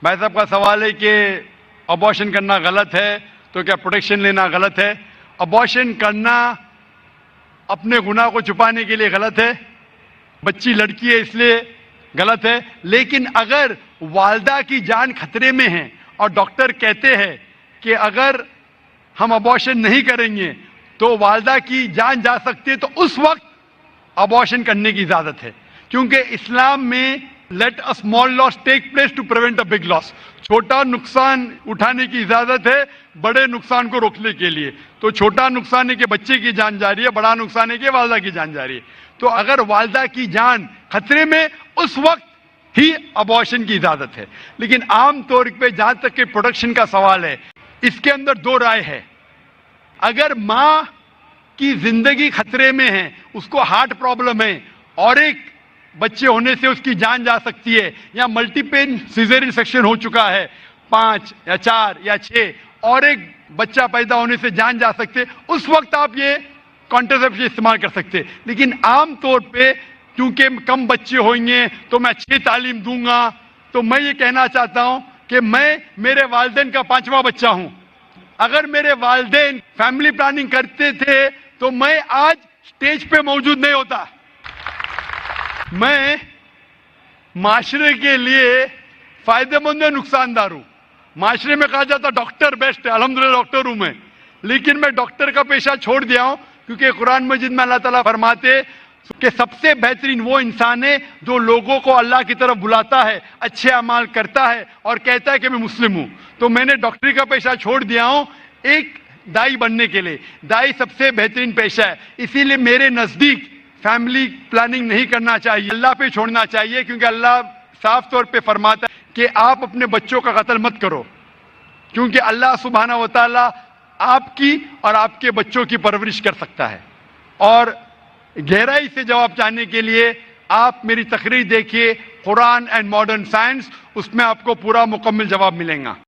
بھائی صاحب کا سوال ہے کہ ابارشن کرنا غلط ہے تو کیا پروٹیکشن لینا غلط ہے؟ ابارشن کرنا اپنے گناہ کو چھپانے کے لیے غلط ہے، بچی لڑکی ہے اس لیے غلط ہے، لیکن اگر والدہ کی جان خطرے میں ہے اور ڈاکٹر کہتے ہیں کہ اگر ہم ابارشن نہیں کریں گے تو والدہ کی جان جا سکتی ہے، تو اس وقت ابارشن کرنے کی اجازت ہے، کیونکہ اسلام میں let a small loss take place to prevent a big loss, چھوٹا نقصان اٹھانے کی اجازت ہے بڑے نقصان کو روکنے کے لیے۔ تو چھوٹا نقصان ہے کہ بچے کی جان جا رہی ہے، بڑا نقصان ہے کہ والدہ کی جان جا رہی ہے۔ تو اگر والدہ کی جان خطرے میں، اس وقت ہی ابارشن کی اجازت ہے۔ لیکن عام طور پہ جہاں تک کہ پروٹیکشن کا سوال ہے، اس کے اندر دو رائے ہے۔ اگر ماں کی زندگی خطرے میں ہے، اس کو ہارٹ پرابلم ہے اور ایک بچے ہونے سے اس کی جان جا سکتی ہے، یا ملٹیپل سیزرین سیکشن ہو چکا ہے 5 یا 4 یا 6 اور ایک بچہ پیدا ہونے سے جان جا سکتے، اس وقت آپ یہ کانٹرسیپشن استعمال کر سکتے۔ لیکن عام طور پہ کیونکہ کم بچے ہوئیں گے تو میں اچھی تعلیم دوں گا، تو میں یہ کہنا چاہتا ہوں کہ میں میرے والدین کا 5واں بچہ ہوں۔ اگر میرے والدین فیملی پلاننگ کرتے تھے تو میں آج سٹیج پہ موجود نہیں ہوتا۔ میں معاشرے کے لیے فائدہ مند یا نقصان دار ہوں۔ معاشرے میں کہا جاتا ڈاکٹر بیسٹ ہے، الحمدللہ ڈاکٹر ہوں میں، لیکن میں ڈاکٹر کا پیشہ چھوڑ دیا ہوں، کیونکہ قرآن مجید میں اللہ تعالیٰ فرماتے کہ سب سے بہترین وہ انسان ہے جو لوگوں کو اللہ کی طرف بلاتا ہے، اچھے اعمال کرتا ہے اور کہتا ہے کہ میں مسلم ہوں۔ تو میں نے ڈاکٹری کا پیشہ چھوڑ دیا ہوں ایک دائی بننے کے لیے۔ دائی سب سے بہترین پیشہ ہے، اسی لیے میرے نزدیک فیملی پلاننگ نہیں کرنا چاہیے، اللہ پہ چھوڑنا چاہیے، کیونکہ اللہ صاف طور پہ فرماتا ہے کہ آپ اپنے بچوں کا قتل مت کرو، کیونکہ اللہ سبحانہ و تعالیٰ آپ کی اور آپ کے بچوں کی پرورش کر سکتا ہے۔ اور گہرائی سے جواب چاہنے کے لیے آپ میری تقریر دیکھیے قرآن اینڈ ماڈرن سائنس، اس میں آپ کو پورا مکمل جواب ملے گا۔